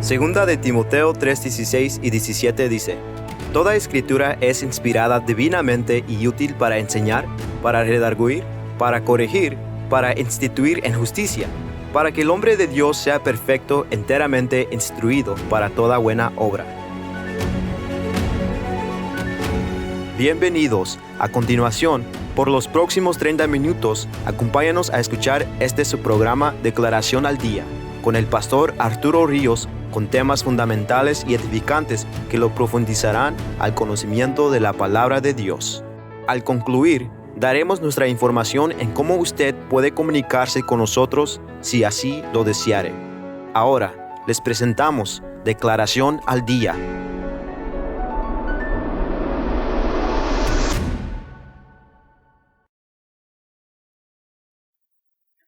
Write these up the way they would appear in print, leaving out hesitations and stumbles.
Segunda de Timoteo 3:16 y 17 dice: Toda escritura es inspirada divinamente y útil para enseñar, para redarguir, para corregir, para instituir en justicia, para que el hombre de Dios sea perfecto, enteramente instruido para toda buena obra. Bienvenidos. A continuación, por los próximos 30 minutos, acompáñanos a escuchar su programa Declaración al Día, con el pastor Arturo Ríos, con temas fundamentales y edificantes que lo profundizarán al conocimiento de la palabra de Dios. Al concluir, daremos nuestra información en cómo usted puede comunicarse con nosotros si así lo deseare. Ahora, les presentamos Declaración al Día.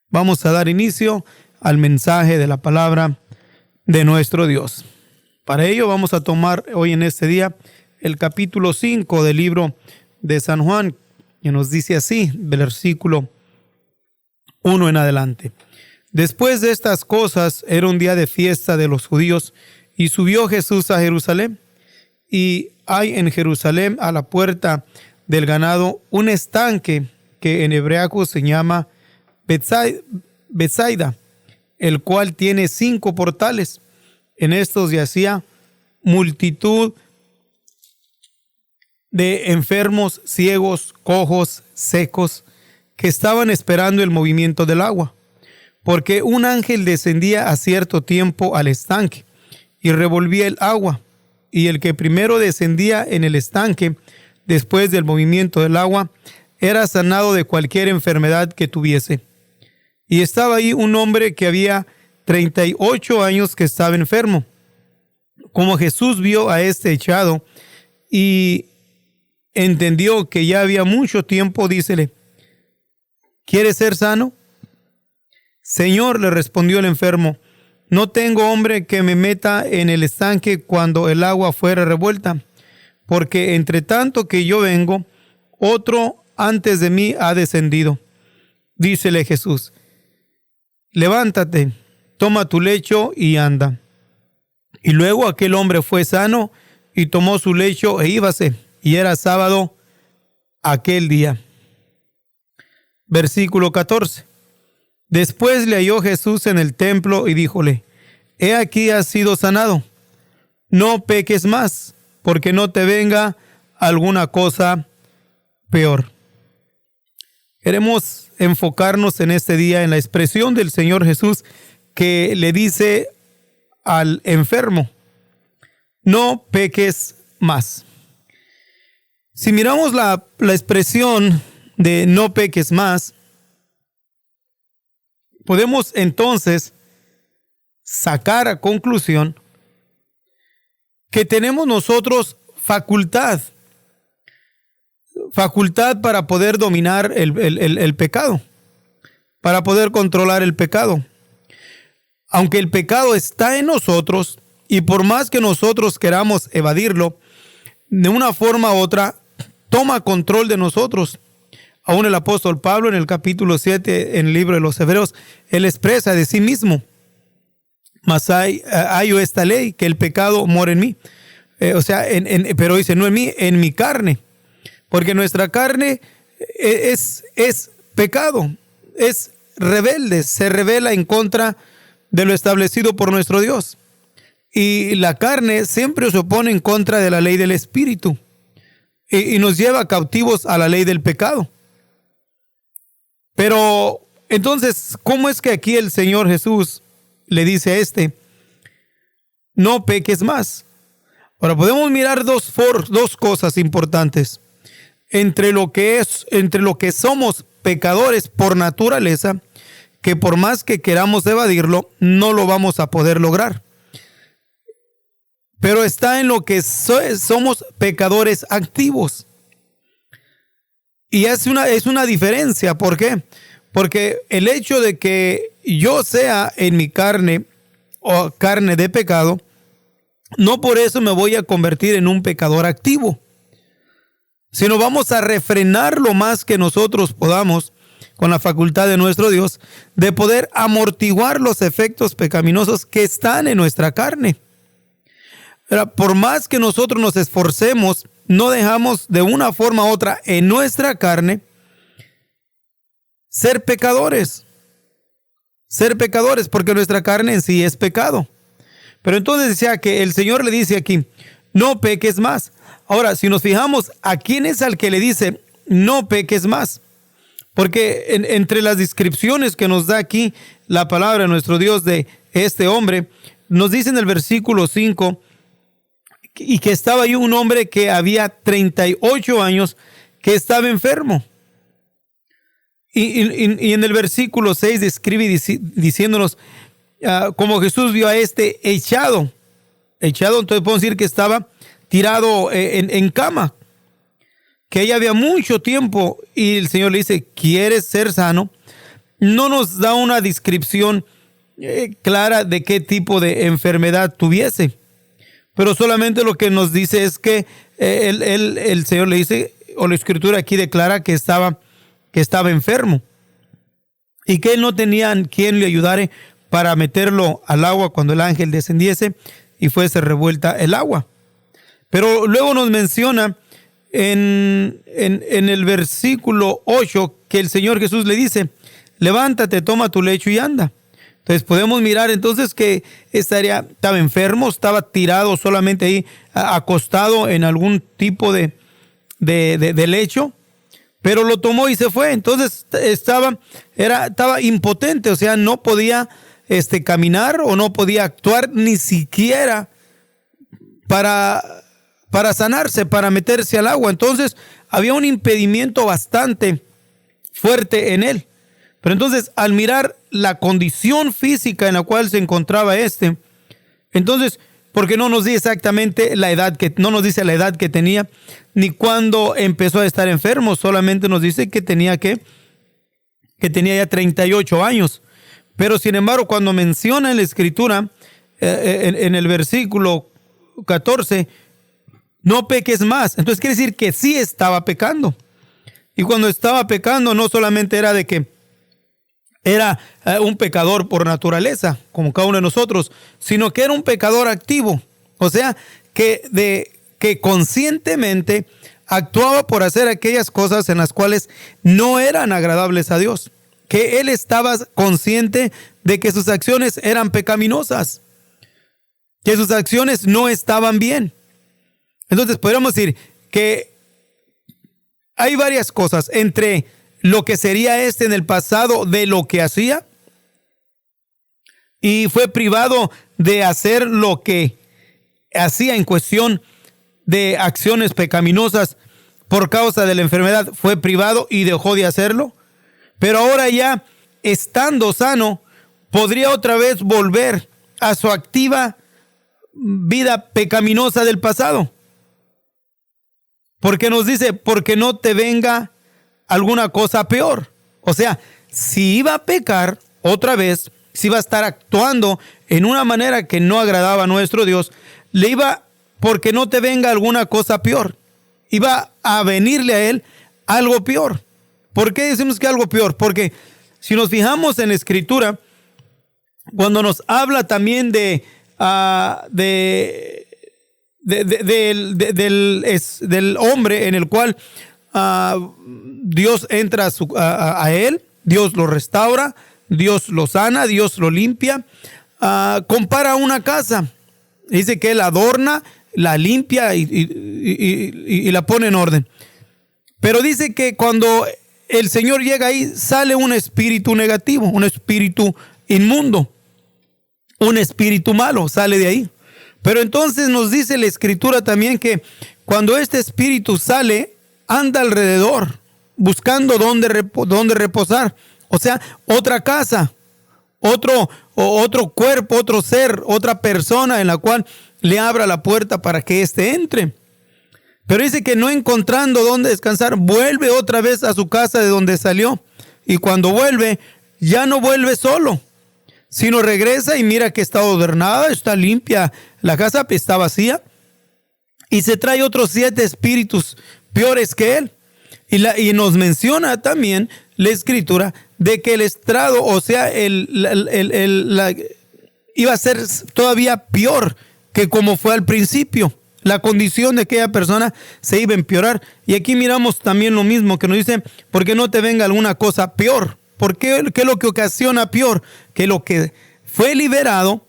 Vamos a dar inicio al mensaje de la palabra de nuestro Dios. Para ello vamos a tomar hoy en este día el capítulo 5 del libro de San Juan, que nos dice así, versículo 1 en adelante. Después de estas cosas, era un día de fiesta de los judíos, y subió Jesús a Jerusalén. Y hay en Jerusalén, a la puerta del ganado, un estanque que en hebreo se llama Betsaida, el cual tiene 5 portales. En estos yacía multitud de enfermos, ciegos, cojos, secos, que estaban esperando el movimiento del agua, porque un ángel descendía a cierto tiempo al estanque y revolvía el agua, y el que primero descendía en el estanque después del movimiento del agua era sanado de cualquier enfermedad que tuviese. Y estaba ahí un hombre que había 38 años que estaba enfermo. Como Jesús vio a este echado y entendió que ya había mucho tiempo, dícele: ¿quieres ser sano? Señor, le respondió el enfermo, no tengo hombre que me meta en el estanque cuando el agua fuera revuelta, porque entre tanto que yo vengo, otro antes de mí ha descendido. Dícele Jesús: levántate, toma tu lecho y anda. Y luego aquel hombre fue sano y tomó su lecho e íbase. Y era sábado aquel día. Versículo 14. Después le halló Jesús en el templo y díjole: he aquí has sido sanado. No peques más, porque no te venga alguna cosa peor. Queremos enfocarnos en este día en la expresión del Señor Jesús que le dice al enfermo: no peques más. Si miramos la expresión de no peques más, podemos entonces sacar a conclusión que tenemos nosotros facultad para poder dominar el pecado, para poder controlar el pecado. Aunque el pecado está en nosotros, y por más que nosotros queramos evadirlo, de una forma u otra, toma control de nosotros. Aún el apóstol Pablo en el capítulo 7, en el libro de los Hebreos, él expresa de sí mismo: mas hallo esta ley, que el pecado mora en mí. Pero dice, no en mí, en mi carne. Porque nuestra carne es pecado, es rebelde, se rebela en contra de lo establecido por nuestro Dios. Y la carne siempre se opone en contra de la ley del Espíritu y nos lleva cautivos a la ley del pecado. Pero entonces, ¿cómo es que aquí el Señor Jesús le dice a no peques más? Ahora podemos mirar dos cosas importantes. Entre lo que somos pecadores por naturaleza, que por más que queramos evadirlo, no lo vamos a poder lograr. Pero está en lo que somos pecadores activos. Y es una diferencia. ¿Por qué? Porque el hecho de que yo sea en mi carne o carne de pecado, no por eso me voy a convertir en un pecador activo, sino vamos a refrenar lo más que nosotros podamos con la facultad de nuestro Dios de poder amortiguar los efectos pecaminosos que están en nuestra carne. Por más que nosotros nos esforcemos, no dejamos de una forma u otra en nuestra carne ser pecadores, porque nuestra carne en sí es pecado. Pero entonces decía que el Señor le dice aquí, no peques más. Ahora, si nos fijamos, ¿a quién es al que le dice, no peques más? Porque entre las descripciones que nos da aquí la palabra de nuestro Dios de este hombre, nos dice en el versículo 5, y que estaba ahí un hombre que había 38 años, que estaba enfermo. Y en el versículo 6 describe diciéndonos, como Jesús vio a este echado, entonces podemos decir que estaba tirado en cama, que ya había mucho tiempo, y el Señor le dice, ¿quieres ser sano? No nos da una descripción clara de qué tipo de enfermedad tuviese, pero solamente lo que nos dice es que el Señor le dice, o la Escritura aquí declara que estaba enfermo y que él no tenía quien le ayudara para meterlo al agua cuando el ángel descendiese y fuese revuelta el agua. Pero luego nos menciona en el versículo 8 que el Señor Jesús le dice, levántate, toma tu lecho y anda. Entonces podemos mirar entonces que estaba enfermo, estaba tirado solamente ahí, acostado en algún tipo de lecho, pero lo tomó y se fue. Entonces estaba impotente, o sea, no podía caminar o no podía actuar ni siquiera para sanarse, para meterse al agua. Entonces había un impedimento bastante fuerte en él. Pero entonces, al mirar la condición física en la cual se encontraba entonces, porque no nos dice exactamente no nos dice la edad que tenía, ni cuándo empezó a estar enfermo, solamente nos dice que tenía ya 38 años. Pero sin embargo, cuando menciona en la Escritura, en el versículo 14, no peques más. Entonces quiere decir que sí estaba pecando. Y cuando estaba pecando, no solamente era de que era un pecador por naturaleza, como cada uno de nosotros, sino que era un pecador activo. O sea, que conscientemente actuaba por hacer aquellas cosas en las cuales no eran agradables a Dios. Que él estaba consciente de que sus acciones eran pecaminosas, que sus acciones no estaban bien. Entonces podríamos decir que hay varias cosas entre lo que sería en el pasado de lo que hacía, y fue privado de hacer lo que hacía en cuestión de acciones pecaminosas por causa de la enfermedad. Fue privado y dejó de hacerlo, pero ahora ya estando sano podría otra vez volver a su activa vida pecaminosa del pasado, porque nos dice, porque no te venga alguna cosa peor. O sea, si iba a pecar otra vez, si iba a estar actuando en una manera que no agradaba a nuestro Dios, porque no te venga alguna cosa peor, iba a venirle a él algo peor. ¿Por qué decimos que algo peor? Porque si nos fijamos en la Escritura, cuando nos habla también del hombre en el cual Dios entra a él, Dios lo restaura, Dios lo sana, Dios lo limpia. Compara una casa, dice que él adorna, la limpia y la pone en orden. Pero dice que cuando el Señor llega ahí, sale un espíritu negativo, un espíritu inmundo, un espíritu malo, sale de ahí. Pero entonces nos dice la Escritura también que cuando este espíritu sale, anda alrededor buscando dónde reposar. O sea, otra casa, otro cuerpo, otro ser, otra persona en la cual le abra la puerta para que éste entre. Pero dice que no encontrando dónde descansar, vuelve otra vez a su casa de donde salió. Y cuando vuelve, ya no vuelve solo, sino regresa y mira que está adornada, está limpia, la casa está vacía. Y se trae otros 7 espíritus peores que él. Y nos menciona también la Escritura de que el estrado, o sea, iba a ser todavía peor que como fue al principio. La condición de aquella persona se iba a empeorar. Y aquí miramos también lo mismo que nos dice, porque no te venga alguna cosa peor. ¿Por qué? ¿Qué es lo que ocasiona peor? Que lo que fue liberado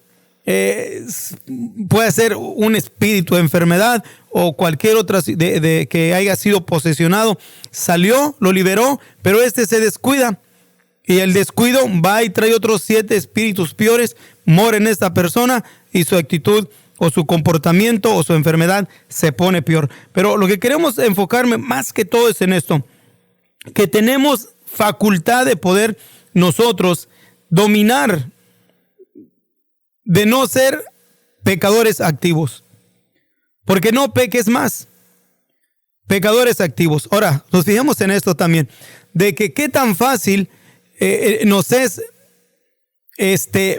puede ser un espíritu de enfermedad o cualquier otra que haya sido posesionado. Salió, lo liberó, pero se descuida. Y el descuido va y trae otros 7 espíritus peores, mora en esta persona y su actitud o su comportamiento o su enfermedad se pone peor. Pero lo que queremos enfocarme más que todo es en esto, que tenemos facultad de poder nosotros dominar, de no ser pecadores activos. Porque no peques más. Pecadores activos. Ahora, nos fijamos en esto también, de que qué tan fácil nos es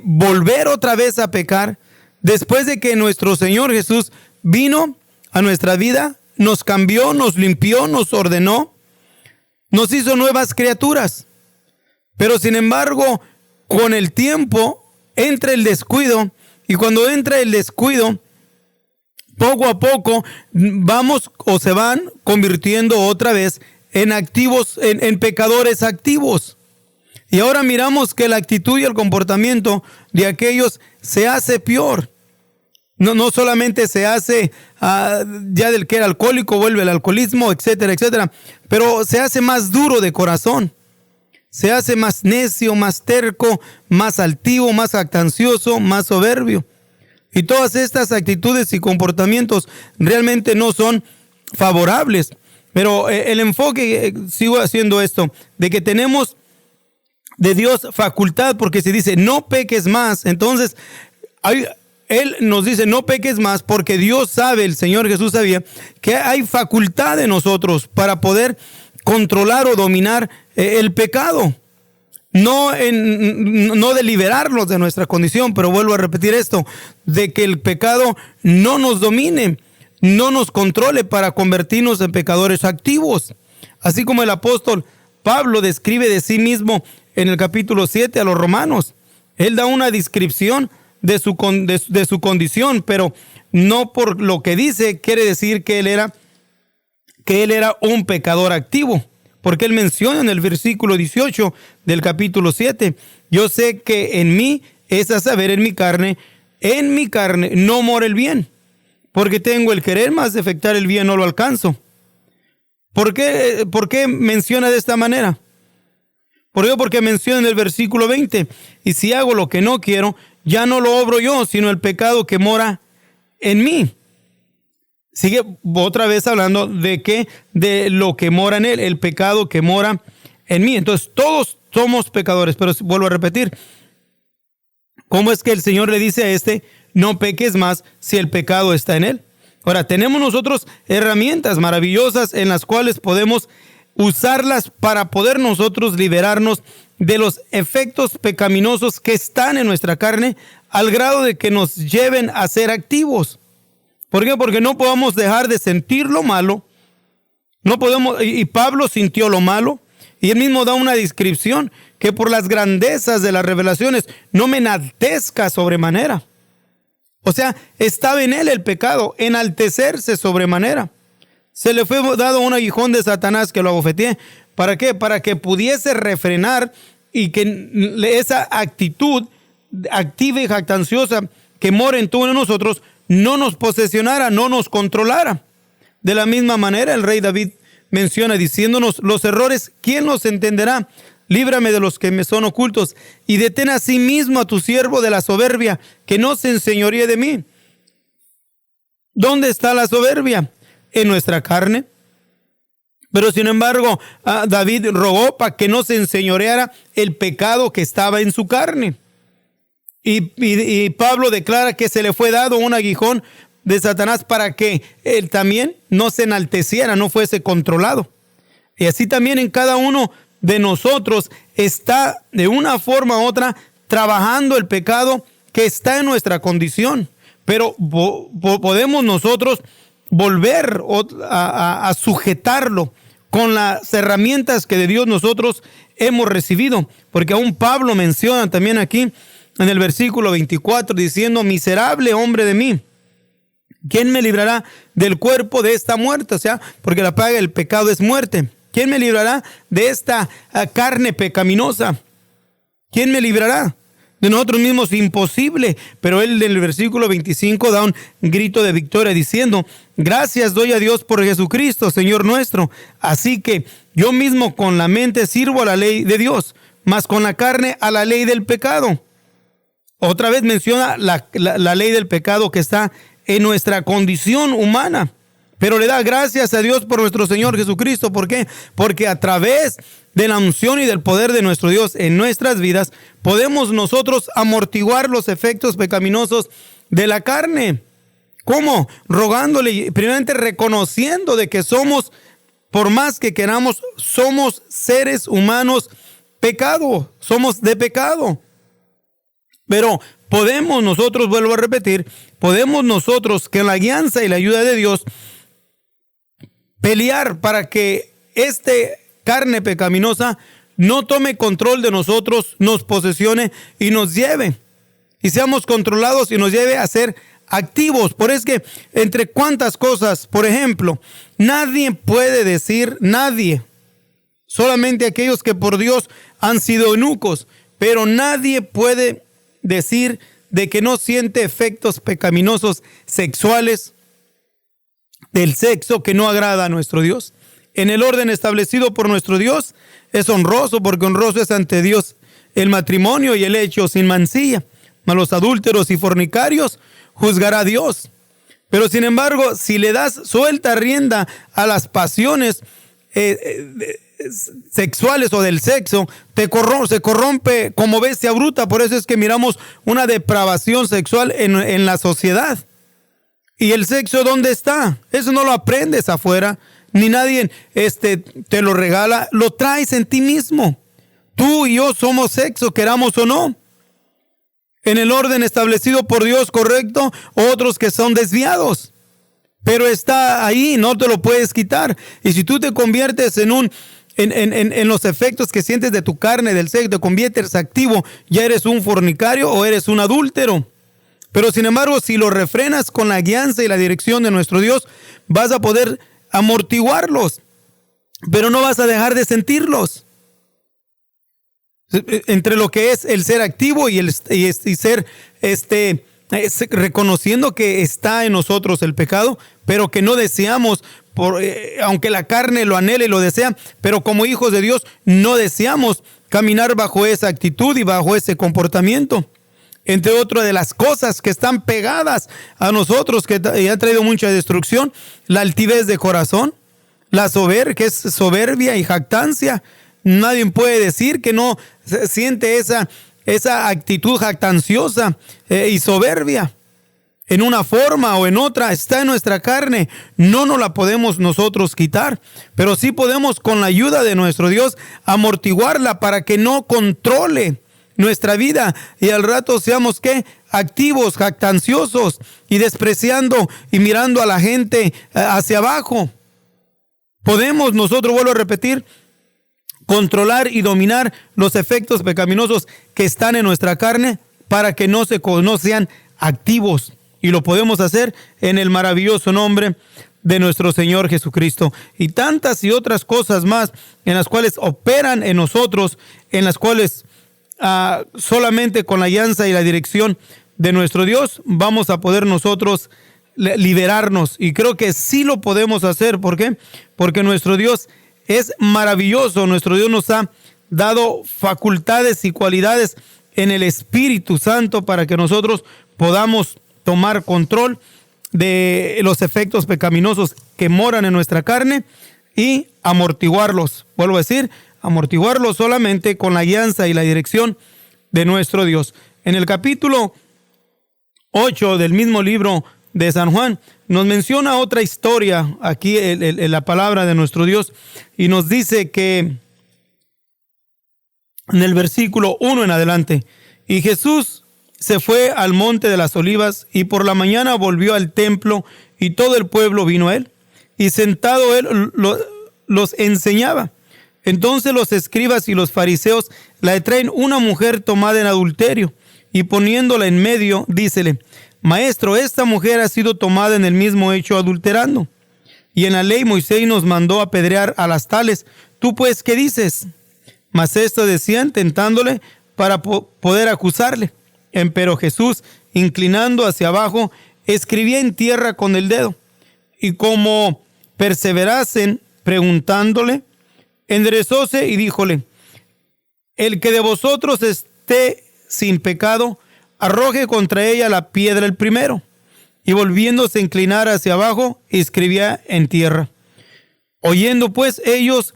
volver otra vez a pecar después de que nuestro Señor Jesús vino a nuestra vida, nos cambió, nos limpió, nos ordenó, nos hizo nuevas criaturas. Pero sin embargo, con el tiempo entra el descuido, y cuando entra el descuido, poco a poco vamos o se van convirtiendo otra vez en activos, en pecadores activos. Y ahora miramos que la actitud y el comportamiento de aquellos se hace peor. No solamente se hace ya del que era alcohólico vuelve al alcoholismo, etcétera, etcétera, pero se hace más duro de corazón. Se hace más necio, más terco, más altivo, más jactancioso, más soberbio. Y todas estas actitudes y comportamientos realmente no son favorables. Pero el enfoque, sigo haciendo esto, de que tenemos de Dios facultad, porque se dice no peques más. Entonces, Él nos dice no peques más porque Dios sabe, el Señor Jesús sabía que hay facultad de nosotros para poder controlar o dominar el pecado. No de liberarnos de nuestra condición, pero vuelvo a repetir esto, de que el pecado no nos domine, no nos controle para convertirnos en pecadores activos. Así como el apóstol Pablo describe de sí mismo en el capítulo 7 a los romanos. Él da una descripción de su condición, pero no por lo que dice quiere decir que él era un pecador activo. Porque él menciona en el versículo 18 del capítulo 7, yo sé que en mí, es a saber, en mi carne no mora el bien, porque tengo el querer, mas de efectuar el bien no lo alcanzo. ¿Por qué menciona de esta manera? Porque menciona en el versículo 20, y si hago lo que no quiero, ya no lo obro yo, sino el pecado que mora en mí. Sigue otra vez hablando de lo que mora en él, el pecado que mora en mí. Entonces todos somos pecadores, pero vuelvo a repetir, ¿cómo es que el Señor le dice a no peques más si el pecado está en él? Ahora, tenemos nosotros herramientas maravillosas en las cuales podemos usarlas para poder nosotros liberarnos de los efectos pecaminosos que están en nuestra carne al grado de que nos lleven a ser activos. ¿Por qué? Porque no podemos dejar de sentir lo malo. No podemos, y Pablo sintió lo malo, y él mismo da una descripción que por las grandezas de las revelaciones no me enaltezca sobremanera. O sea, estaba en él el pecado, enaltecerse sobremanera. Se le fue dado un aguijón de Satanás que lo abofeteé. ¿Para qué? Para que pudiese refrenar y que esa actitud activa y jactanciosa que mora en todos nosotros no nos posesionara, no nos controlara. De la misma manera, el rey David menciona diciéndonos los errores, ¿quién los entenderá? Líbrame de los que me son ocultos y detén a sí mismo a tu siervo de la soberbia, que no se enseñoríe de mí. ¿Dónde está la soberbia? En nuestra carne. Pero sin embargo, David rogó para que no se enseñoreara el pecado que estaba en su carne. Y Pablo declara que se le fue dado un aguijón de Satanás para que él también no se enalteciera, no fuese controlado. Y así también en cada uno de nosotros está de una forma u otra trabajando el pecado que está en nuestra condición. Pero podemos nosotros volver a sujetarlo con las herramientas que de Dios nosotros hemos recibido. Porque aún Pablo menciona también aquí en el versículo 24 diciendo: miserable hombre de mí, ¿quién me librará del cuerpo de esta muerte? O sea, porque la paga del pecado es muerte. ¿Quién me librará de esta carne pecaminosa? ¿Quién me librará? De nosotros mismos, imposible. Pero él en el versículo 25 da un grito de victoria diciendo: gracias doy a Dios por Jesucristo, Señor nuestro. Así que yo mismo con la mente sirvo a la ley de Dios, mas con la carne a la ley del pecado. Otra vez menciona la ley del pecado que está en nuestra condición humana. Pero le da gracias a Dios por nuestro Señor Jesucristo. ¿Por qué? Porque a través de la unción y del poder de nuestro Dios en nuestras vidas, podemos nosotros amortiguar los efectos pecaminosos de la carne. ¿Cómo? Rogándole, primeramente reconociendo de que somos, por más que queramos, somos seres humanos pecado, somos de pecado. Pero podemos nosotros, vuelvo a repetir, podemos nosotros, que en la guianza y la ayuda de Dios, pelear para que carne pecaminosa no tome control de nosotros, nos posesione y nos lleve. Y seamos controlados y nos lleve a ser activos. Por eso es que entre cuantas cosas, por ejemplo, nadie puede decir, nadie, solamente aquellos que por Dios han sido eunucos, pero nadie puede decir de que no siente efectos pecaminosos sexuales del sexo que no agrada a nuestro Dios. En el orden establecido por nuestro Dios es honroso, porque honroso es ante Dios el matrimonio y el hecho sin mancilla. Mas los adúlteros y fornicarios juzgará Dios. Pero sin embargo, si le das suelta rienda a las pasiones sexuales o del sexo, se corrompe como bestia bruta. Por eso es que miramos una depravación sexual en la sociedad. ¿Y el sexo dónde está? Eso no lo aprendes afuera, ni nadie te lo regala, lo traes en ti mismo. Tú y yo somos sexo, queramos o no. En el orden establecido por Dios, correcto, otros que son desviados. Pero está ahí, no te lo puedes quitar. Y si tú te conviertes en los efectos que sientes de tu carne, del sexo, te conviertes activo, ya eres un fornicario o eres un adúltero. Pero sin embargo, si lo refrenas con la guianza y la dirección de nuestro Dios, vas a poder amortiguarlos, pero no vas a dejar de sentirlos. Entre lo que es el ser activo y ser reconociendo que está en nosotros el pecado, pero que no deseamos, aunque la carne lo anhela y lo desea, pero como hijos de Dios no deseamos caminar bajo esa actitud y bajo ese comportamiento. Entre otras de las cosas que están pegadas a nosotros, que ha traído mucha destrucción, la altivez de corazón, que es soberbia y jactancia. Nadie puede decir que no siente esa actitud jactanciosa y soberbia. En una forma o en otra está en nuestra carne. No nos la podemos nosotros quitar, pero sí podemos, con la ayuda de nuestro Dios, amortiguarla para que no controle nuestra vida y al rato seamos activos, jactanciosos y despreciando y mirando a la gente hacia abajo. Podemos nosotros, vuelvo a repetir, controlar y dominar los efectos pecaminosos que están en nuestra carne para que no sean activos, y lo podemos hacer en el maravilloso nombre de nuestro Señor Jesucristo. Y tantas y otras cosas más en las cuales operan en nosotros, en las cuales solamente con la guianza y la dirección de nuestro Dios vamos a poder nosotros liberarnos. Y creo que sí lo podemos hacer. ¿Por qué? Porque nuestro Dios es maravilloso. Nuestro Dios nos ha dado facultades y cualidades en el Espíritu Santo para que nosotros podamos tomar control de los efectos pecaminosos que moran en nuestra carne y amortiguarlos. Vuelvo a decir, amortiguarlos solamente con la guianza y la dirección de nuestro Dios. En el capítulo 8 del mismo libro de San Juan, nos menciona otra historia aquí en la palabra de nuestro Dios, y nos dice que en el versículo 1 en adelante: y Jesús se fue al monte de las Olivas, y por la mañana volvió al templo, y todo el pueblo vino a él, y sentado él los enseñaba. Entonces los escribas y los fariseos la traen una mujer tomada en adulterio, y poniéndola en medio, dícele: Maestro, esta mujer ha sido tomada en el mismo hecho adulterando. Y en la ley Moisés nos mandó apedrear a las tales. ¿Tú pues qué dices? Mas esto decían tentándole para poder acusarle. Empero Jesús, inclinando hacia abajo, escribía en tierra con el dedo. Y como perseverasen preguntándole, enderezóse y díjole: El que de vosotros esté sin pecado, arroje contra ella la piedra el primero. Y volviéndose a inclinar hacia abajo, escribía en tierra. Oyendo pues ellos,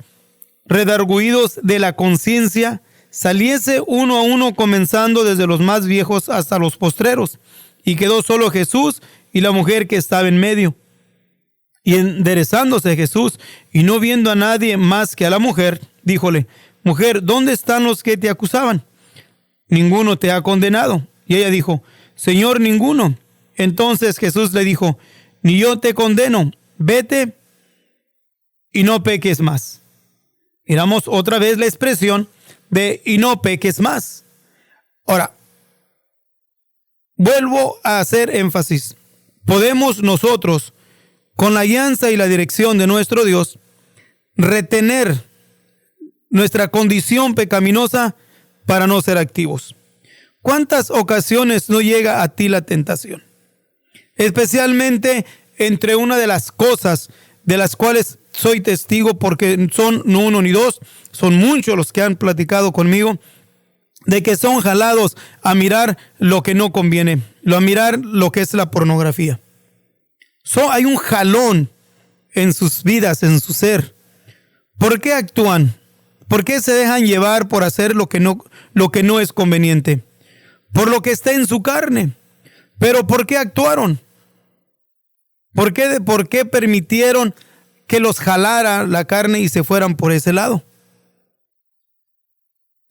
redargüidos de la conciencia, saliese uno a uno, comenzando desde los más viejos hasta los postreros. Y quedó solo Jesús y la mujer que estaba en medio. Y enderezándose Jesús, y no viendo a nadie más que a la mujer, díjole: Mujer, ¿dónde están los que te acusaban? Ninguno te ha condenado. Y ella dijo: Señor, ninguno. Entonces Jesús le dijo: Ni yo te condeno, vete y no peques más. Miramos otra vez la expresión de y no peques más. Ahora, vuelvo a hacer énfasis. Podemos nosotros, con la guianza y la dirección de nuestro Dios, retener nuestra condición pecaminosa para no ser activos. ¿Cuántas ocasiones no llega a ti la tentación? Especialmente entre una de las cosas de las cuales soy testigo, porque son no uno ni dos, son muchos los que han platicado conmigo, de que son jalados a mirar lo que no conviene, a mirar lo que es la pornografía. Hay un jalón en sus vidas, en su ser. ¿Por qué actúan? ¿Por qué se dejan llevar por hacer lo que no es conveniente? Por lo que está en su carne. ¿Pero por qué actuaron? ¿Por qué permitieron que los jalara la carne y se fueran por ese lado?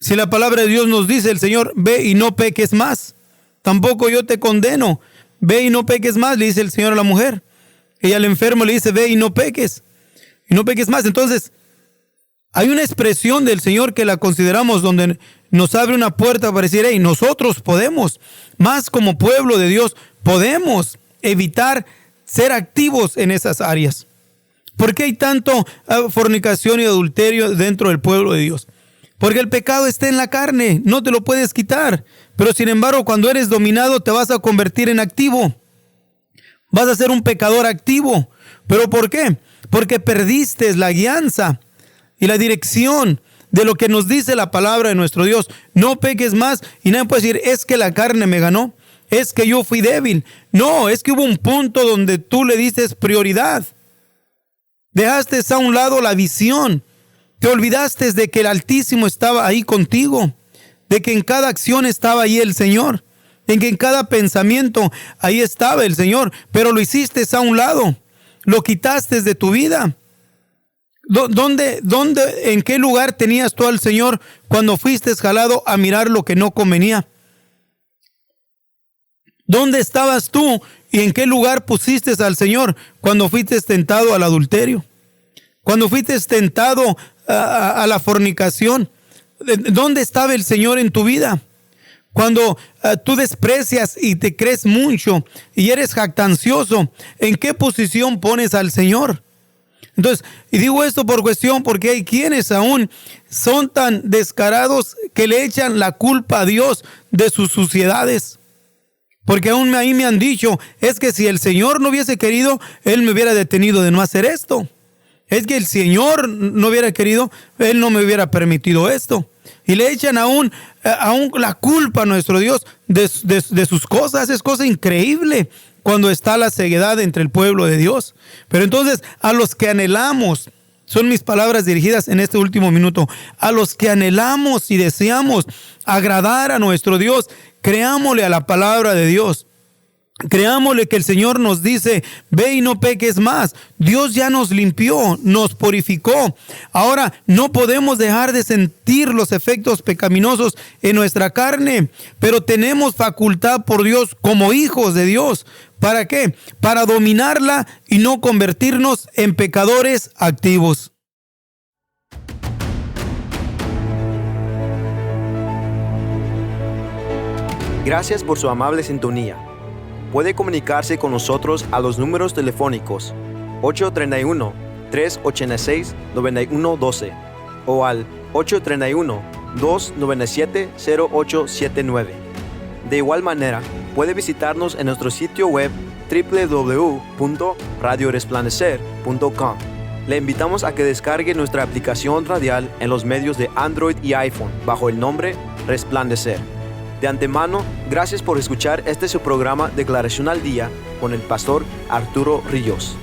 Si la palabra de Dios nos dice, el Señor: ve y no peques más. Tampoco yo te condeno. Ve y no peques más, le dice el Señor a la mujer. Y al enfermo le dice: ve y no peques. Y no peques más. Entonces, hay una expresión del Señor que la consideramos donde nos abre una puerta para decir: hey, nosotros podemos, más como pueblo de Dios, podemos evitar ser activos en esas áreas. ¿Por qué hay tanto fornicación y adulterio dentro del pueblo de Dios? Porque el pecado está en la carne, no te lo puedes quitar. Pero sin embargo, cuando eres dominado, te vas a convertir en activo. Vas a ser un pecador activo. ¿Pero por qué? Porque perdiste la guianza y la dirección de lo que nos dice la palabra de nuestro Dios. No peques más. Y nadie puede decir: es que la carne me ganó, es que yo fui débil. No, es que hubo un punto donde tú le diste prioridad. Dejaste a un lado la visión. Te olvidaste de que el Altísimo estaba ahí contigo, de que en cada acción estaba ahí el Señor, de que en cada pensamiento ahí estaba el Señor, pero lo hiciste a un lado, lo quitaste de tu vida. ¿En qué lugar tenías tú al Señor cuando fuiste jalado a mirar lo que no convenía? ¿Dónde estabas tú y en qué lugar pusiste al Señor cuando fuiste tentado al adulterio? Cuando fuiste tentado a la fornicación. ¿Dónde estaba el Señor en tu vida? Cuando tú desprecias y te crees mucho y eres jactancioso, ¿en qué posición pones al Señor? Entonces, y digo esto por cuestión porque hay quienes aún son tan descarados que le echan la culpa a Dios de sus suciedades. Porque aún ahí me han dicho: es que si el Señor no hubiese querido, Él me hubiera detenido de no hacer esto. Es que el Señor no hubiera querido, Él no me hubiera permitido esto. Y le echan aún la culpa a nuestro Dios de sus cosas. Es cosa increíble cuando está la ceguedad entre el pueblo de Dios. Pero entonces, a los que anhelamos, son mis palabras dirigidas en este último minuto, a los que anhelamos y deseamos agradar a nuestro Dios, creámosle a la palabra de Dios. Creámosle que el Señor nos dice: ve y no peques más. Dios ya nos limpió, nos purificó. Ahora no podemos dejar de sentir los efectos pecaminosos en nuestra carne, pero tenemos facultad por Dios como hijos de Dios. ¿Para qué? Para dominarla y no convertirnos en pecadores activos. Gracias por su amable sintonía. Puede comunicarse con nosotros a los números telefónicos 831-386-9112 o al 831-297-0879. De igual manera, puede visitarnos en nuestro sitio web www.radioresplandecer.com. Le invitamos a que descargue nuestra aplicación radial en los medios de Android y iPhone bajo el nombre Resplandecer. De antemano, gracias por escuchar su programa Declaración al Día con el pastor Arturo Ríos.